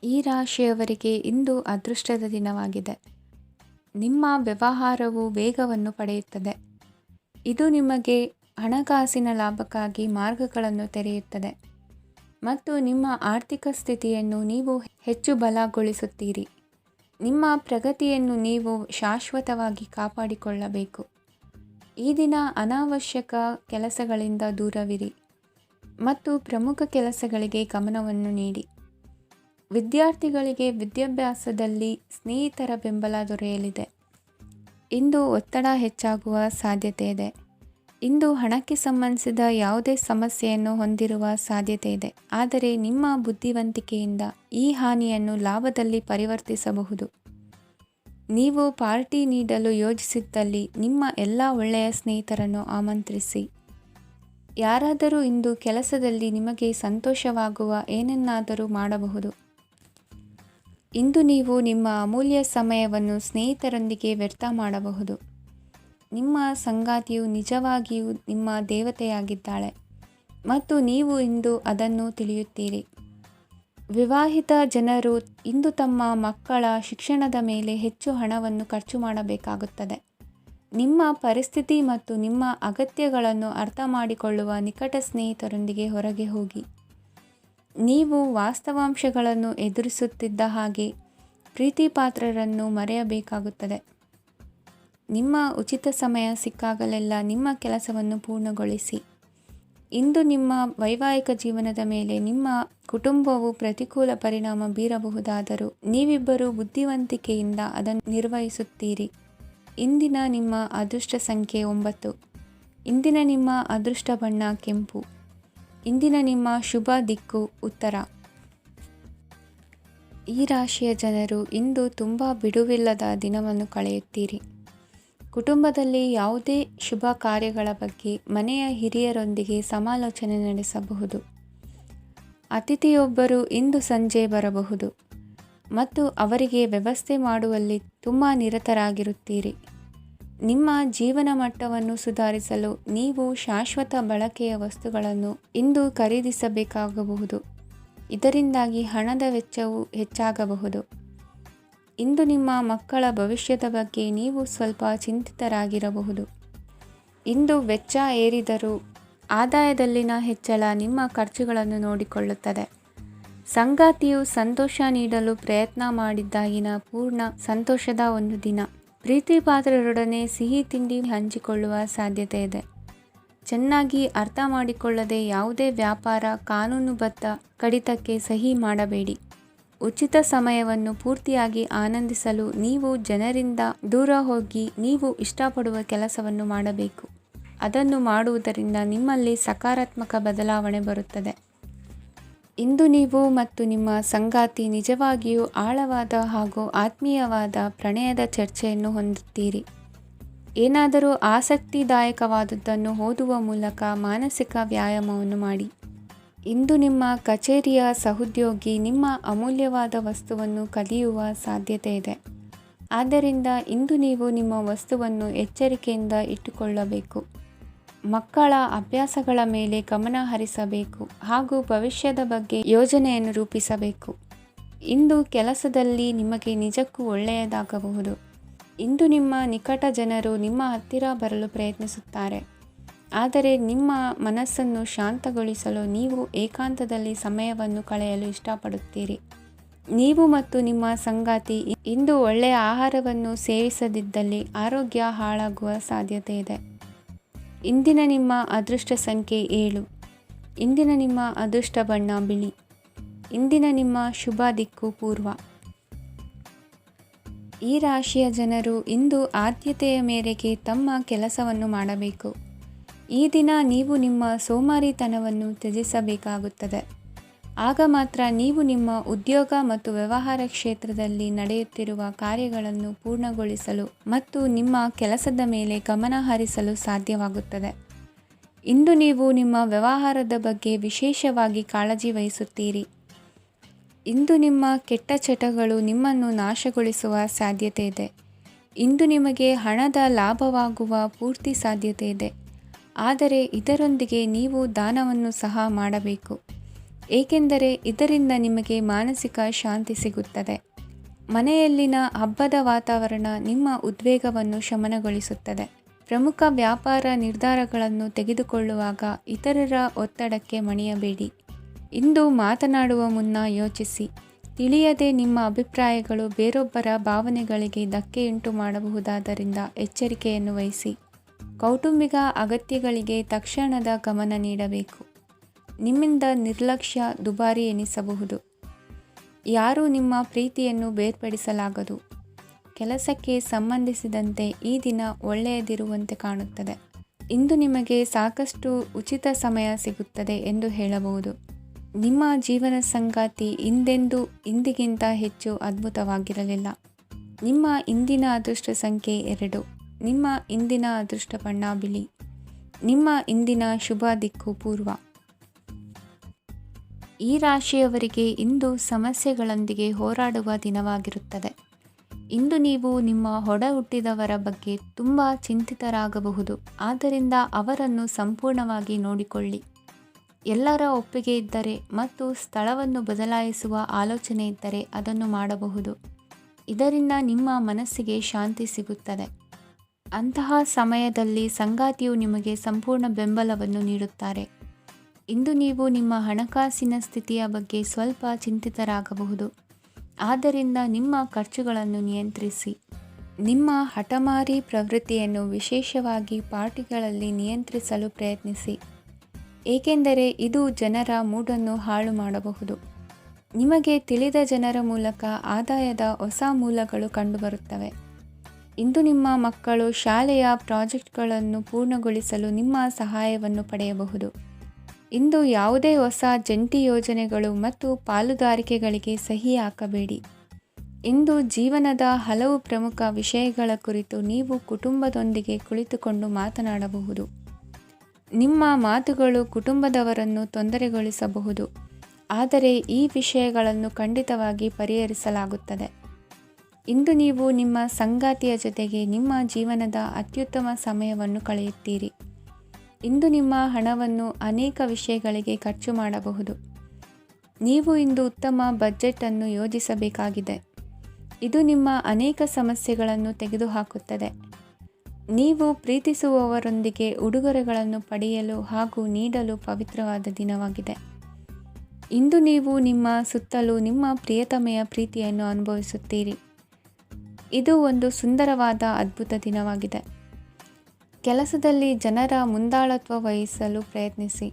ಈ ರಾಶಿಯವರಿಗೆ ಇಂದು ಅದೃಷ್ಟದ ದಿನವಾಗಿದೆ. ನಿಮ್ಮ ವ್ಯವಹಾರವು ವೇಗವನ್ನು ಪಡೆಯುತ್ತದೆ. ಇದು ನಿಮಗೆ ಹಣಕಾಸಿನ ಲಾಭಕ್ಕಾಗಿ ಮಾರ್ಗಗಳನ್ನು ತೆರೆಯುತ್ತದೆ ಮತ್ತು ನಿಮ್ಮ ಆರ್ಥಿಕ ಸ್ಥಿತಿಯನ್ನು ನೀವು ಹೆಚ್ಚು ಬಲಗೊಳಿಸುತ್ತೀರಿ. ನಿಮ್ಮ ಪ್ರಗತಿಯನ್ನು ನೀವು ಶಾಶ್ವತವಾಗಿ ಕಾಪಾಡಿಕೊಳ್ಳಬೇಕು. ಈ ದಿನ ಅನಾವಶ್ಯಕ ಕೆಲಸಗಳಿಂದ ದೂರವಿರಿ ಮತ್ತು ಪ್ರಮುಖ ಕೆಲಸಗಳಿಗೆ ಗಮನವನ್ನು ನೀಡಿ. ವಿದ್ಯಾರ್ಥಿಗಳಿಗೆ ವಿದ್ಯಾಭ್ಯಾಸದಲ್ಲಿ ಸ್ನೇಹಿತರ ಬೆಂಬಲ ದೊರೆಯಲಿದೆ. ಇಂದು ಒತ್ತಡ ಹೆಚ್ಚಾಗುವ ಸಾಧ್ಯತೆ ಇದೆ. ಇಂದು ಹಣಕ್ಕೆ ಸಂಬಂಧಿಸಿದ ಯಾವುದೇ ಸಮಸ್ಯೆಯನ್ನು ಹೊಂದಿರುವ ಸಾಧ್ಯತೆ ಇದೆ, ಆದರೆ ನಿಮ್ಮ ಬುದ್ಧಿವಂತಿಕೆಯಿಂದ ಈ ಹಾನಿಯನ್ನು ಲಾಭದಲ್ಲಿ ಪರಿವರ್ತಿಸಬಹುದು. ನೀವು ಪಾರ್ಟಿ ನೀಡಲು ಯೋಜಿಸಿದ್ದಲ್ಲಿ ನಿಮ್ಮ ಎಲ್ಲ ಒಳ್ಳೆಯ ಸ್ನೇಹಿತರನ್ನು ಆಮಂತ್ರಿಸಿ. ಯಾರಾದರೂ ಇಂದು ಕೆಲಸದಲ್ಲಿ ನಿಮಗೆ ಸಂತೋಷವಾಗುವ ಏನನ್ನಾದರೂ ಮಾಡಬಹುದು. ಇಂದು ನೀವು ನಿಮ್ಮ ಅಮೂಲ್ಯ ಸಮಯವನ್ನು ಸ್ನೇಹಿತರೊಂದಿಗೆ ವ್ಯರ್ಥ ಮಾಡಬಹುದು. ನಿಮ್ಮ ಸಂಗಾತಿಯು ನಿಜವಾಗಿಯೂ ನಿಮ್ಮ ದೇವತೆಯಾಗಿದ್ದಾಳೆ ಮತ್ತು ನೀವು ಇಂದು ಅದನ್ನು ತಿಳಿಯುತ್ತೀರಿ. ವಿವಾಹಿತ ಜನರು ಇಂದು ತಮ್ಮ ಮಕ್ಕಳ ಶಿಕ್ಷಣದ ಮೇಲೆ ಹೆಚ್ಚು ಹಣವನ್ನು ಖರ್ಚು ಮಾಡಬೇಕಾಗುತ್ತದೆ. ನಿಮ್ಮ ಪರಿಸ್ಥಿತಿ ಮತ್ತು ನಿಮ್ಮ ಅಗತ್ಯಗಳನ್ನು ಅರ್ಥ ಮಾಡಿಕೊಳ್ಳುವ ನಿಕಟ ಸ್ನೇಹಿತರೊಂದಿಗೆ ಹೊರಗೆ ಹೋಗಿ. ನೀವು ವಾಸ್ತವಾಂಶಗಳನ್ನು ಎದುರಿಸುತ್ತಿದ್ದ ಹಾಗೆ ಪ್ರೀತಿಪಾತ್ರರನ್ನು ಮರೆಯಬೇಕಾಗುತ್ತದೆ. ನಿಮ್ಮ ಉಚಿತ ಸಮಯ ಸಿಕ್ಕಾಗಲೆಲ್ಲ ನಿಮ್ಮ ಕೆಲಸವನ್ನು ಪೂರ್ಣಗೊಳಿಸಿ. ಇಂದು ನಿಮ್ಮ ವೈವಾಹಿಕ ಜೀವನದ ಮೇಲೆ ನಿಮ್ಮ ಕುಟುಂಬವು ಪ್ರತಿಕೂಲ ಪರಿಣಾಮ ಬೀರಬಹುದಾದರೂ ನೀವಿಬ್ಬರು ಬುದ್ಧಿವಂತಿಕೆಯಿಂದ ಅದನ್ನು ನಿರ್ವಹಿಸುತ್ತೀರಿ. ಇಂದಿನ ನಿಮ್ಮ ಅದೃಷ್ಟ ಸಂಖ್ಯೆ 9. ಇಂದಿನ ನಿಮ್ಮ ಅದೃಷ್ಟ ಬಣ್ಣ ಕೆಂಪು. ಇಂದಿನ ನಿಮ್ಮ ಶುಭ ದಿಕ್ಕು ಉತ್ತರ. ಈ ರಾಶಿಯ ಜನರು ಇಂದು ತುಂಬ ಬಿಡುವಿಲ್ಲದ ದಿನವನ್ನು ಕಳೆಯುತ್ತೀರಿ. ಕುಟುಂಬದಲ್ಲಿ ಯಾವುದೇ ಶುಭ ಕಾರ್ಯಗಳ ಬಗ್ಗೆ ಮನೆಯ ಹಿರಿಯರೊಂದಿಗೆ ಸಮಾಲೋಚನೆ ನಡೆಸಬಹುದು. ಅತಿಥಿಯೊಬ್ಬರು ಇಂದು ಸಂಜೆ ಬರಬಹುದು ಮತ್ತು ಅವರಿಗೆ ವ್ಯವಸ್ಥೆ ಮಾಡುವಲ್ಲಿ ತುಂಬ ನಿರತರಾಗಿರುತ್ತೀರಿ. ನಿಮ್ಮ ಜೀವನ ಮಟ್ಟವನ್ನು ಸುಧಾರಿಸಲು ನೀವು ಶಾಶ್ವತ ಬಳಕೆಯ ವಸ್ತುಗಳನ್ನು ಇಂದು ಖರೀದಿಸಬೇಕಾಗಬಹುದು. ಇದರಿಂದಾಗಿ ಹಣದ ವೆಚ್ಚವು ಹೆಚ್ಚಾಗಬಹುದು. ಇಂದು ನಿಮ್ಮ ಮಕ್ಕಳ ಭವಿಷ್ಯದ ಬಗ್ಗೆ ನೀವು ಸ್ವಲ್ಪ ಚಿಂತಿತರಾಗಿರಬಹುದು. ಇಂದು ವೆಚ್ಚ ಏರಿದರೂ ಆದಾಯದಲ್ಲಿನ ಹೆಚ್ಚಳ ನಿಮ್ಮ ಖರ್ಚುಗಳನ್ನು ನೋಡಿಕೊಳ್ಳುತ್ತದೆ. ಸಂಗಾತಿಯು ಸಂತೋಷ ನೀಡಲು ಪ್ರಯತ್ನ ಮಾಡಿದ್ದಾಗಿನ ಪೂರ್ಣ ಸಂತೋಷದ ಒಂದು ದಿನ. ಪ್ರೀತಿಪಾತ್ರರೊಡನೆ ಸಿಹಿ ತಿಂಡಿ ಹಂಚಿಕೊಳ್ಳುವ ಸಾಧ್ಯತೆ ಇದೆ. ಚೆನ್ನಾಗಿ ಅರ್ಥ ಮಾಡಿಕೊಳ್ಳದೆ ಯಾವುದೇ ವ್ಯಾಪಾರ ಕಾನೂನುಬದ್ಧ ಕಡಿತಕ್ಕೆ ಸಹಿ ಮಾಡಬೇಡಿ. ಉಚಿತ ಸಮಯವನ್ನು ಪೂರ್ತಿಯಾಗಿ ಆನಂದಿಸಲು ನೀವು ಜನರಿಂದ ದೂರ ಹೋಗಿ ನೀವು ಇಷ್ಟಪಡುವ ಕೆಲಸವನ್ನು ಮಾಡಬೇಕು. ಅದನ್ನು ಮಾಡುವುದರಿಂದ ನಿಮ್ಮಲ್ಲಿ ಸಕಾರಾತ್ಮಕ ಬದಲಾವಣೆ ಬರುತ್ತದೆ. ಇಂದು ನೀವು ಮತ್ತು ನಿಮ್ಮ ಸಂಗಾತಿ ನಿಜವಾಗಿಯೂ ಆಳವಾದ ಹಾಗೂ ಆತ್ಮೀಯವಾದ ಪ್ರಣಯದ ಚರ್ಚೆಯನ್ನು ಹೊಂದುತ್ತೀರಿ. ಏನಾದರೂ ಆಸಕ್ತಿದಾಯಕವಾದುದನ್ನು ಓದುವ ಮೂಲಕ ಮಾನಸಿಕ ವ್ಯಾಯಾಮವನ್ನು ಮಾಡಿ. ಇಂದು ನಿಮ್ಮ ಕಚೇರಿಯ ಸಹೋದ್ಯೋಗಿ ನಿಮ್ಮ ಅಮೂಲ್ಯವಾದ ವಸ್ತುವನ್ನು ಕದಿಯುವ ಸಾಧ್ಯತೆ ಇದೆ. ಆದ್ದರಿಂದ ಇಂದು ನೀವು ನಿಮ್ಮ ವಸ್ತುವನ್ನು ಎಚ್ಚರಿಕೆಯಿಂದ ಇಟ್ಟುಕೊಳ್ಳಬೇಕು. ಮಕ್ಕಳ ಅಭ್ಯಾಸಗಳ ಮೇಲೆ ಗಮನ ಹರಿಸಬೇಕು ಹಾಗೂ ಭವಿಷ್ಯದ ಬಗ್ಗೆ ಯೋಜನೆಯನ್ನು ರೂಪಿಸಬೇಕು. ಇಂದು ಕೆಲಸದಲ್ಲಿ ನಿಮಗೆ ನಿಜಕ್ಕೂ ಒಳ್ಳೆಯದಾಗಬಹುದು. ಇಂದು ನಿಮ್ಮ ನಿಕಟ ಜನರು ನಿಮ್ಮ ಹತ್ತಿರ ಬರಲು ಪ್ರಯತ್ನಿಸುತ್ತಾರೆ, ಆದರೆ ನಿಮ್ಮ ಮನಸ್ಸನ್ನು ಶಾಂತಗೊಳಿಸಲು ನೀವು ಏಕಾಂತದಲ್ಲಿ ಸಮಯವನ್ನು ಕಳೆಯಲು ಇಷ್ಟಪಡುತ್ತೀರಿ. ನೀವು ಮತ್ತು ನಿಮ್ಮ ಸಂಗಾತಿ ಇಂದು ಒಳ್ಳೆಯ ಆಹಾರವನ್ನು ಸೇವಿಸದಿದ್ದಲ್ಲಿ ಆರೋಗ್ಯ ಹಾಳಾಗುವ ಸಾಧ್ಯತೆ ಇದೆ. ಇಂದಿನ ನಿಮ್ಮ ಅದೃಷ್ಟ ಸಂಖ್ಯೆ 7. ಇಂದಿನ ನಿಮ್ಮ ಅದೃಷ್ಟ ಬಣ್ಣ ಬಿಳಿ. ಇಂದಿನ ನಿಮ್ಮ ಶುಭ ದಿಕ್ಕು ಪೂರ್ವ. ಈ ರಾಶಿಯ ಜನರು ಇಂದು ಆದ್ಯತೆಯ ಮೇರೆಗೆ ತಮ್ಮ ಕೆಲಸವನ್ನು ಮಾಡಬೇಕು. ಈ ದಿನ ನೀವು ನಿಮ್ಮ ಸೋಮಾರಿತನವನ್ನು ತ್ಯಜಿಸಬೇಕಾಗುತ್ತದೆ. ಆಗ ಮಾತ್ರ ನೀವು ನಿಮ್ಮ ಉದ್ಯೋಗ ಮತ್ತು ವ್ಯವಹಾರ ಕ್ಷೇತ್ರದಲ್ಲಿ ನಡೆಯುತ್ತಿರುವ ಕಾರ್ಯಗಳನ್ನು ಪೂರ್ಣಗೊಳಿಸಲು ಮತ್ತು ನಿಮ್ಮ ಕೆಲಸದ ಮೇಲೆ ಗಮನ ಹರಿಸಲು ಸಾಧ್ಯವಾಗುತ್ತದೆ. ಇಂದು ನೀವು ನಿಮ್ಮ ವ್ಯವಹಾರದ ಬಗ್ಗೆ ವಿಶೇಷವಾಗಿ ಕಾಳಜಿ ವಹಿಸುತ್ತೀರಿ. ಇಂದು ನಿಮ್ಮ ಕೆಟ್ಟ ಚಟಗಳು ನಿಮ್ಮನ್ನು ನಾಶಗೊಳಿಸುವ ಸಾಧ್ಯತೆ ಇದೆ. ಇಂದು ನಿಮಗೆ ಹಣದ ಲಾಭವಾಗುವ ಪೂರ್ತಿ ಸಾಧ್ಯತೆ ಇದೆ, ಆದರೆ ಇದರೊಂದಿಗೆ ನೀವು ದಾನವನ್ನು ಸಹ ಮಾಡಬೇಕು. ಏಕೆಂದರೆ ಇದರಿಂದ ನಿಮಗೆ ಮಾನಸಿಕ ಶಾಂತಿ ಸಿಗುತ್ತದೆ. ಮನೆಯಲ್ಲಿನ ಹಬ್ಬದ ವಾತಾವರಣ ನಿಮ್ಮ ಉದ್ವೇಗವನ್ನು ಶಮನಗೊಳಿಸುತ್ತದೆ. ಪ್ರಮುಖ ವ್ಯಾಪಾರ ನಿರ್ಧಾರಗಳನ್ನು ತೆಗೆದುಕೊಳ್ಳುವಾಗ ಇತರರ ಒತ್ತಡಕ್ಕೆ ಮಣಿಯಬೇಡಿ. ಇಂದು ಮಾತನಾಡುವ ಮುನ್ನ ಯೋಚಿಸಿ. ತಿಳಿಯದೆ ನಿಮ್ಮ ಅಭಿಪ್ರಾಯಗಳು ಬೇರೊಬ್ಬರ ಭಾವನೆಗಳಿಗೆ ಧಕ್ಕೆಯುಂಟು ಮಾಡಬಹುದಾದ್ದರಿಂದ ಎಚ್ಚರಿಕೆಯನ್ನು ವಹಿಸಿ. ಕೌಟುಂಬಿಕ ಅಗತ್ಯಗಳಿಗೆ ತಕ್ಷಣದ ಗಮನ ನೀಡಬೇಕು. ನಿಮ್ಮಿಂದ ನಿರ್ಲಕ್ಷ್ಯ ದುಬಾರಿ ಎನಿಸಬಹುದು. ಯಾರೂ ನಿಮ್ಮ ಪ್ರೀತಿಯನ್ನು ಬೇರ್ಪಡಿಸಲಾಗದು. ಕೆಲಸಕ್ಕೆ ಸಂಬಂಧಿಸಿದಂತೆ ಈ ದಿನ ಒಳ್ಳೆಯದಿರುವಂತೆ ಕಾಣುತ್ತದೆ. ಇಂದು ನಿಮಗೆ ಸಾಕಷ್ಟು ಉಚಿತ ಸಮಯ ಸಿಗುತ್ತದೆ ಎಂದು ಹೇಳಬಹುದು. ನಿಮ್ಮ ಜೀವನ ಸಂಗಾತಿ ಇಂದಿಗಿಂತ ಹೆಚ್ಚು ಅದ್ಭುತವಾಗಿರಲಿಲ್ಲ. ನಿಮ್ಮ ಇಂದಿನ ಅದೃಷ್ಟ ಸಂಖ್ಯೆ 2. ನಿಮ್ಮ ಇಂದಿನ ಅದೃಷ್ಟ ಬಣ್ಣ ಬಿಳಿ. ನಿಮ್ಮ ಇಂದಿನ ಶುಭ ದಿಕ್ಕು ಪೂರ್ವ. ಈ ರಾಶಿಯವರಿಗೆ ಇಂದು ಸಮಸ್ಯೆಗಳೊಂದಿಗೆ ಹೋರಾಡುವ ದಿನವಾಗಿರುತ್ತದೆ. ಇಂದು ನೀವು ನಿಮ್ಮ ಒಡ ಹುಟ್ಟಿದವರ ಬಗ್ಗೆ ತುಂಬ ಚಿಂತಿತರಾಗಬಹುದು. ಆದ್ದರಿಂದ ಅವರನ್ನು ಸಂಪೂರ್ಣವಾಗಿ ನೋಡಿಕೊಳ್ಳಿ. ಎಲ್ಲರ ಒಪ್ಪಿಗೆ ಇದ್ದರೆ ಮತ್ತು ಸ್ಥಳವನ್ನು ಬದಲಾಯಿಸುವ ಆಲೋಚನೆ ಇದ್ದರೆ ಅದನ್ನು ಮಾಡಬಹುದು. ಇದರಿಂದ ನಿಮ್ಮ ಮನಸ್ಸಿಗೆ ಶಾಂತಿ ಸಿಗುತ್ತದೆ. ಅಂತಹ ಸಮಯದಲ್ಲಿ ಸಂಗಾತಿಯು ನಿಮಗೆ ಸಂಪೂರ್ಣ ಬೆಂಬಲವನ್ನು ನೀಡುತ್ತಾರೆ. ಇಂದು ನೀವು ನಿಮ್ಮ ಹಣಕಾಸಿನ ಸ್ಥಿತಿಯ ಬಗ್ಗೆ ಸ್ವಲ್ಪ ಚಿಂತಿತರಾಗಬಹುದು. ಆದ್ದರಿಂದ ನಿಮ್ಮ ಖರ್ಚುಗಳನ್ನು ನಿಯಂತ್ರಿಸಿ. ನಿಮ್ಮ ಹಠಮಾರಿ ಪ್ರವೃತ್ತಿಯನ್ನು ವಿಶೇಷವಾಗಿ ಪಾರ್ಟಿಗಳಲ್ಲಿ ನಿಯಂತ್ರಿಸಲು ಪ್ರಯತ್ನಿಸಿ. ಏಕೆಂದರೆ ಇದು ಜನರ ಮೂಡನ್ನು ಹಾಳು ಮಾಡಬಹುದು. ನಿಮಗೆ ತಿಳಿದ ಜನರ ಮೂಲಕ ಆದಾಯದ ಹೊಸ ಮೂಲಗಳು ಕಂಡುಬರುತ್ತವೆ. ಇಂದು ನಿಮ್ಮ ಮಕ್ಕಳು ಶಾಲೆಯ ಪ್ರಾಜೆಕ್ಟ್ಗಳನ್ನು ಪೂರ್ಣಗೊಳಿಸಲು ನಿಮ್ಮ ಸಹಾಯವನ್ನು ಪಡೆಯಬಹುದು. ಇಂದು ಯಾವುದೇ ಹೊಸ ಜಂಟಿ ಯೋಜನೆಗಳು ಮತ್ತು ಪಾಲುದಾರಿಕೆಗಳಿಗೆ ಸಹಿ ಹಾಕಬೇಡಿ. ಇಂದು ಜೀವನದ ಹಲವು ಪ್ರಮುಖ ವಿಷಯಗಳ ಕುರಿತು ನೀವು ಕುಟುಂಬದೊಂದಿಗೆ ಕುಳಿತುಕೊಂಡು ಮಾತನಾಡಬಹುದು. ನಿಮ್ಮ ಮಾತುಗಳು ಕುಟುಂಬದವರನ್ನು ತೊಂದರೆಗೊಳಿಸಬಹುದು, ಆದರೆ ಈ ವಿಷಯಗಳನ್ನು ಖಂಡಿತವಾಗಿ ಪರಿಹರಿಸಲಾಗುತ್ತದೆ. ಇಂದು ನೀವು ನಿಮ್ಮ ಸಂಗಾತಿಯ ಜೊತೆಗೆ ನಿಮ್ಮ ಜೀವನದ ಅತ್ಯುತ್ತಮ ಸಮಯವನ್ನು ಕಳೆಯುತ್ತೀರಿ. ಇಂದು ನಿಮ್ಮ ಹಣವನ್ನು ಅನೇಕ ವಿಷಯಗಳಿಗೆ ಖರ್ಚು ಮಾಡಬಹುದು. ನೀವು ಇಂದು ಉತ್ತಮ ಬಜೆಟ್ ಅನ್ನು ಯೋಜಿಸಬೇಕಾಗಿದೆ. ಇದು ನಿಮ್ಮ ಅನೇಕ ಸಮಸ್ಯೆಗಳನ್ನು ತೆಗೆದುಹಾಕುತ್ತದೆ. ನೀವು ಪ್ರೀತಿಸುವವರೊಂದಿಗೆ ಉಡುಗೊರೆಗಳನ್ನು ಪಡೆಯಲು ಹಾಗೂ ನೀಡಲು ಪವಿತ್ರವಾದ ದಿನವಾಗಿದೆ. ಇಂದು ನೀವು ನಿಮ್ಮ ಸುತ್ತಲೂ ನಿಮ್ಮ ಪ್ರಿಯತಮೆಯ ಪ್ರೀತಿಯನ್ನು ಅನುಭವಿಸುತ್ತೀರಿ. ಇದು ಒಂದು ಸುಂದರವಾದ ಅದ್ಭುತ ದಿನವಾಗಿದೆ. ಕೆಲಸದಲ್ಲಿ ಜನರ ಮುಂದಾಳತ್ವ ವಹಿಸಲು ಪ್ರಯತ್ನಿಸಿ.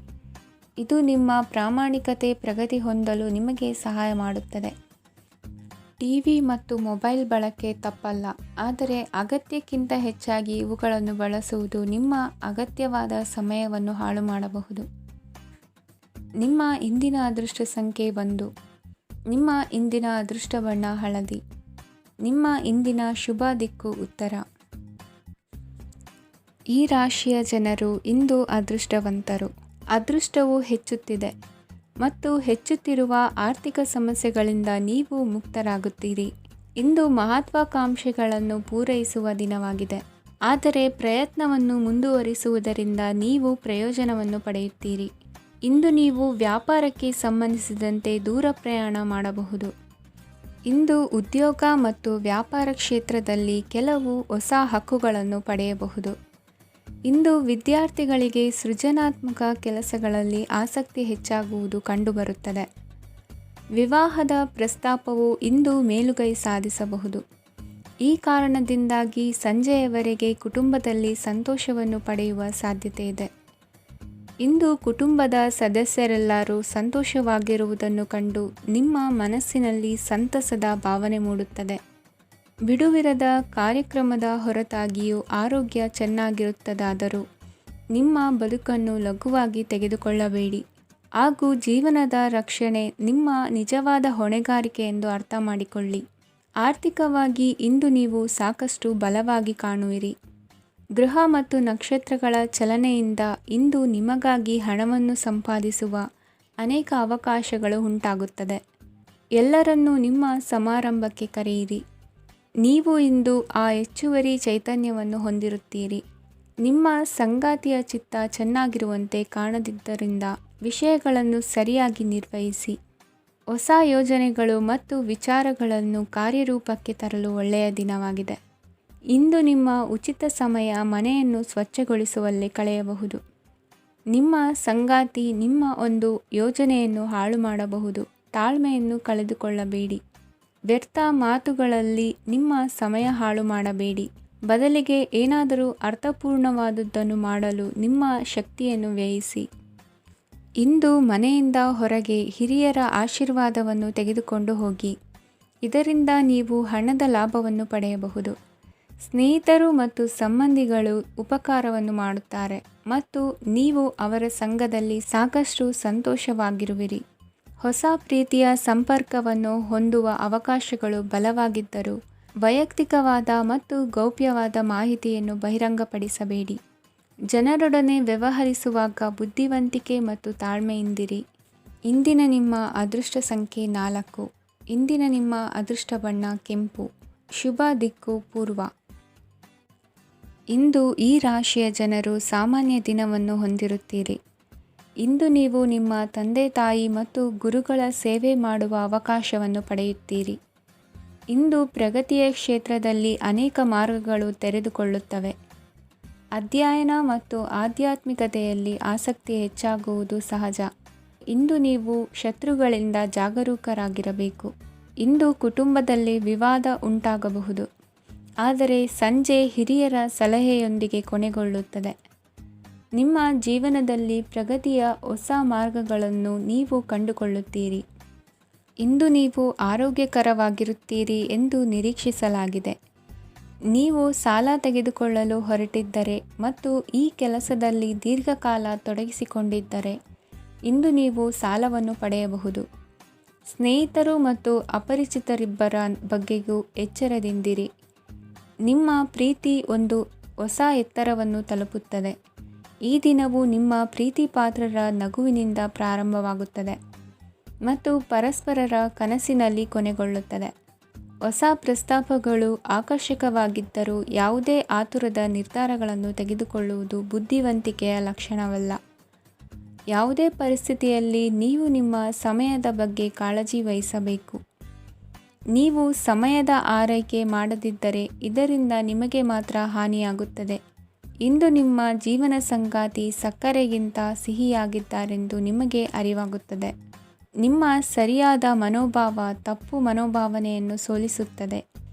ಇದು ನಿಮ್ಮ ಪ್ರಾಮಾಣಿಕತೆ ಪ್ರಗತಿ ಹೊಂದಲು ನಿಮಗೆ ಸಹಾಯ ಮಾಡುತ್ತದೆ. ಟಿವಿ ಮತ್ತು ಮೊಬೈಲ್ ಬಳಕೆ ತಪ್ಪಲ್ಲ, ಆದರೆ ಅಗತ್ಯಕ್ಕಿಂತ ಹೆಚ್ಚಾಗಿ ಇವುಗಳನ್ನು ಬಳಸುವುದು ನಿಮ್ಮ ಅಗತ್ಯವಾದ ಸಮಯವನ್ನು ಹಾಳು ಮಾಡಬಹುದು. ನಿಮ್ಮ ಇಂದಿನ ಅದೃಷ್ಟ ಸಂಖ್ಯೆ 1. ನಿಮ್ಮ ಇಂದಿನ ಅದೃಷ್ಟ ಬಣ್ಣ ಹಳದಿ. ನಿಮ್ಮ ಇಂದಿನ ಶುಭ ದಿಕ್ಕು ಉತ್ತರ. ಈ ರಾಶಿಯ ಜನರು ಇಂದು ಅದೃಷ್ಟವಂತರು. ಅದೃಷ್ಟವು ಹೆಚ್ಚುತ್ತಿದೆ ಮತ್ತು ಹೆಚ್ಚುತ್ತಿರುವ ಆರ್ಥಿಕ ಸಮಸ್ಯೆಗಳಿಂದ ನೀವು ಮುಕ್ತರಾಗುತ್ತೀರಿ. ಇಂದು ಮಹತ್ವಾಕಾಂಕ್ಷೆಗಳನ್ನು ಪೂರೈಸುವ ದಿನವಾಗಿದೆ, ಆದರೆ ಪ್ರಯತ್ನವನ್ನು ಮುಂದುವರಿಸುವುದರಿಂದ ನೀವು ಪ್ರಯೋಜನವನ್ನು ಪಡೆಯುತ್ತೀರಿ. ಇಂದು ನೀವು ವ್ಯಾಪಾರಕ್ಕೆ ಸಂಬಂಧಿಸಿದಂತೆ ದೂರ ಪ್ರಯಾಣ ಮಾಡಬಹುದು. ಇಂದು ಉದ್ಯೋಗ ಮತ್ತು ವ್ಯಾಪಾರ ಕ್ಷೇತ್ರದಲ್ಲಿ ಕೆಲವು ಹೊಸ ಹಕ್ಕುಗಳನ್ನು ಪಡೆಯಬಹುದು. ಇಂದು ವಿದ್ಯಾರ್ಥಿಗಳಿಗೆ ಸೃಜನಾತ್ಮಕ ಕೆಲಸಗಳಲ್ಲಿ ಆಸಕ್ತಿ ಹೆಚ್ಚಾಗುವುದು ಕಂಡುಬರುತ್ತದೆ. ವಿವಾಹದ ಪ್ರಸ್ತಾಪವು ಇಂದು ಮೇಲುಗೈ ಸಾಧಿಸಬಹುದು. ಈ ಕಾರಣದಿಂದಾಗಿ ಸಂಜೆಯವರೆಗೆ ಕುಟುಂಬದಲ್ಲಿ ಸಂತೋಷವನ್ನು ಪಡೆಯುವ ಸಾಧ್ಯತೆ ಇದೆ. ಇಂದು ಕುಟುಂಬದ ಸದಸ್ಯರೆಲ್ಲರೂ ಸಂತೋಷವಾಗಿರುವುದನ್ನು ಕಂಡು ನಿಮ್ಮ ಮನಸ್ಸಿನಲ್ಲಿ ಸಂತಸದ ಭಾವನೆ ಮೂಡುತ್ತದೆ. ಬಿಡುವಿರದ ಕಾರ್ಯಕ್ರಮದ ಹೊರತಾಗಿಯೂ ಆರೋಗ್ಯ ಚೆನ್ನಾಗಿರುತ್ತದಾದರೂ ನಿಮ್ಮ ಬದುಕನ್ನು ಲಘುವಾಗಿ ತೆಗೆದುಕೊಳ್ಳಬೇಡಿ ಹಾಗೂ ಜೀವನದ ರಕ್ಷಣೆ ನಿಮ್ಮ ನಿಜವಾದ ಹೊಣೆಗಾರಿಕೆ ಎಂದು ಅರ್ಥ ಮಾಡಿಕೊಳ್ಳಿ. ಆರ್ಥಿಕವಾಗಿ ಇಂದು ನೀವು ಸಾಕಷ್ಟು ಬಲವಾಗಿ ಕಾಣುವಿರಿ. ಗ್ರಹ ಮತ್ತು ನಕ್ಷತ್ರಗಳ ಚಲನೆಯಿಂದ ಇಂದು ನಿಮಗಾಗಿ ಹಣವನ್ನು ಸಂಪಾದಿಸುವ ಅನೇಕ ಅವಕಾಶಗಳು ಉಂಟಾಗುತ್ತದೆ. ಎಲ್ಲರನ್ನೂ ನಿಮ್ಮ ಸಮಾರಂಭಕ್ಕೆ ಕರೆಯಿರಿ. ನೀವು ಇಂದು ಆ ಹೆಚ್ಚುವರಿ ಚೈತನ್ಯವನ್ನು ಹೊಂದಿರುತ್ತೀರಿ. ನಿಮ್ಮ ಸಂಗಾತಿಯ ಚಿತ್ತ ಚೆನ್ನಾಗಿರುವಂತೆ ಕಾಣದಿದ್ದರಿಂದ ವಿಷಯಗಳನ್ನು ಸರಿಯಾಗಿ ನಿರ್ವಹಿಸಿ. ಹೊಸ ಯೋಜನೆಗಳು ಮತ್ತು ವಿಚಾರಗಳನ್ನು ಕಾರ್ಯರೂಪಕ್ಕೆ ತರಲು ಒಳ್ಳೆಯ ದಿನವಾಗಿದೆ. ಇಂದು ನಿಮ್ಮ ಉಚಿತ ಸಮಯ ಮನೆಯನ್ನು ಸ್ವಚ್ಛಗೊಳಿಸುವಲ್ಲಿ ಕಳೆಯಬಹುದು. ನಿಮ್ಮ ಸಂಗಾತಿ ನಿಮ್ಮ ಒಂದು ಯೋಜನೆಯನ್ನು ಹಾಳು ಮಾಡಬಹುದು. ತಾಳ್ಮೆಯನ್ನು ಕಳೆದುಕೊಳ್ಳಬೇಡಿ. ವ್ಯರ್ಥ ಮಾತುಗಳಲ್ಲಿ ನಿಮ್ಮ ಸಮಯ ಹಾಳು ಮಾಡಬೇಡಿ. ಬದಲಿಗೆ ಏನಾದರೂ ಅರ್ಥಪೂರ್ಣವಾದುದನ್ನು ಮಾಡಲು ನಿಮ್ಮ ಶಕ್ತಿಯನ್ನು ವ್ಯಯಿಸಿ. ಇಂದು ಮನೆಯಿಂದ ಹೊರಗೆ ಹಿರಿಯರ ಆಶೀರ್ವಾದವನ್ನು ತೆಗೆದುಕೊಂಡು ಹೋಗಿ. ಇದರಿಂದ ನೀವು ಹಣದ ಲಾಭವನ್ನು ಪಡೆಯಬಹುದು. ಸ್ನೇಹಿತರು ಮತ್ತು ಸಂಬಂಧಿಗಳು ಉಪಕಾರವನ್ನು ಮಾಡುತ್ತಾರೆ ಮತ್ತು ನೀವು ಅವರ ಸಂಘದಲ್ಲಿ ಸಾಕಷ್ಟು ಸಂತೋಷವಾಗಿರುವಿರಿ. ಹೊಸ ಪ್ರೀತಿಯ ಸಂಪರ್ಕವನ್ನು ಹೊಂದುವ ಅವಕಾಶಗಳು ಬಲವಾಗಿದ್ದರೂ ವೈಯಕ್ತಿಕವಾದ ಮತ್ತು ಗೌಪ್ಯವಾದ ಮಾಹಿತಿಯನ್ನು ಬಹಿರಂಗಪಡಿಸಬೇಡಿ. ಜನರೊಡನೆ ವ್ಯವಹರಿಸುವಾಗ ಬುದ್ಧಿವಂತಿಕೆ ಮತ್ತು ತಾಳ್ಮೆಯಿಂದಿರಿ. ಇಂದಿನ ನಿಮ್ಮ ಅದೃಷ್ಟ ಸಂಖ್ಯೆ 4. ಇಂದಿನ ನಿಮ್ಮ ಅದೃಷ್ಟ ಬಣ್ಣ ಕೆಂಪು. ಶುಭ ದಿಕ್ಕು ಪೂರ್ವ. ಇಂದು ಈ ರಾಶಿಯ ಜನರು ಸಾಮಾನ್ಯ ದಿನವನ್ನು ಹೊಂದಿರುತ್ತೀರಿ. ಇಂದು ನೀವು ನಿಮ್ಮ ತಂದೆ ತಾಯಿ ಮತ್ತು ಗುರುಗಳ ಸೇವೆ ಮಾಡುವ ಅವಕಾಶವನ್ನು ಪಡೆಯುತ್ತೀರಿ. ಇಂದು ಪ್ರಗತಿಯ ಕ್ಷೇತ್ರದಲ್ಲಿ ಅನೇಕ ಮಾರ್ಗಗಳು ತೆರೆದುಕೊಳ್ಳುತ್ತವೆ. ಅಧ್ಯಯನ ಮತ್ತು ಆಧ್ಯಾತ್ಮಿಕತೆಯಲ್ಲಿ ಆಸಕ್ತಿ ಹೆಚ್ಚಾಗುವುದು ಸಹಜ. ಇಂದು ನೀವು ಶತ್ರುಗಳಿಂದ ಜಾಗರೂಕರಾಗಿರಬೇಕು. ಇಂದು ಕುಟುಂಬದಲ್ಲಿ ವಿವಾದ ಉಂಟಾಗಬಹುದು, ಆದರೆ ಸಂಜೆ ಹಿರಿಯರ ಸಲಹೆಯೊಂದಿಗೆ ಕೊನೆಗೊಳ್ಳುತ್ತದೆ. ನಿಮ್ಮ ಜೀವನದಲ್ಲಿ ಪ್ರಗತಿಯ ಹೊಸ ಮಾರ್ಗಗಳನ್ನು ನೀವು ಕಂಡುಕೊಳ್ಳುತ್ತೀರಿ. ಇಂದು ನೀವು ಆರೋಗ್ಯಕರವಾಗಿರುತ್ತೀರಿ ಎಂದು ನಿರೀಕ್ಷಿಸಲಾಗಿದೆ. ನೀವು ಸಾಲ ತೆಗೆದುಕೊಳ್ಳಲು ಹೊರಟಿದ್ದರೆ ಮತ್ತು ಈ ಕೆಲಸದಲ್ಲಿ ದೀರ್ಘಕಾಲ ತೊಡಗಿಸಿಕೊಂಡಿದ್ದರೆ ಇಂದು ನೀವು ಸಾಲವನ್ನು ಪಡೆಯಬಹುದು. ಸ್ನೇಹಿತರು ಮತ್ತು ಅಪರಿಚಿತರಿಬ್ಬರ ಬಗ್ಗೆಯೂ ಎಚ್ಚರದಿಂದಿರಿ. ನಿಮ್ಮ ಪ್ರೀತಿ ಒಂದು ಹೊಸ ಎತ್ತರವನ್ನು ತಲುಪುತ್ತದೆ. ಈ ದಿನವು ನಿಮ್ಮ ಪ್ರೀತಿಪಾತ್ರರ ನಗುವಿನಿಂದ ಪ್ರಾರಂಭವಾಗುತ್ತದೆ ಮತ್ತು ಪರಸ್ಪರರ ಕನಸಿನಲ್ಲಿ ಕೊನೆಗೊಳ್ಳುತ್ತದೆ. ಹೊಸ ಪ್ರಸ್ತಾಪಗಳು ಆಕರ್ಷಕವಾಗಿದ್ದರೂ ಯಾವುದೇ ಆತುರದ ನಿರ್ಧಾರಗಳನ್ನು ತೆಗೆದುಕೊಳ್ಳುವುದು ಬುದ್ಧಿವಂತಿಕೆಯ ಲಕ್ಷಣವಲ್ಲ. ಯಾವುದೇ ಪರಿಸ್ಥಿತಿಯಲ್ಲಿ ನೀವು ನಿಮ್ಮ ಸಮಯದ ಬಗ್ಗೆ ಕಾಳಜಿ ವಹಿಸಬೇಕು. ನೀವು ಸಮಯದ ಆರೈಕೆ ಮಾಡದಿದ್ದರೆ ಇದರಿಂದ ನಿಮಗೆ ಮಾತ್ರ ಹಾನಿಯಾಗುತ್ತದೆ. ಇಂದು ನಿಮ್ಮ ಜೀವನ ಸಂಗಾತಿ ಸಕ್ಕರೆಗಿಂತ ಸಿಹಿಯಾಗಿದ್ದಾರೆಂದು ನಿಮಗೆ ಅರಿವಾಗುತ್ತದೆ. ನಿಮ್ಮ ಸರಿಯಾದ ಮನೋಭಾವ ತಪ್ಪು ಮನೋಭಾವನೆಯನ್ನು ಸೋಲಿಸುತ್ತದೆ.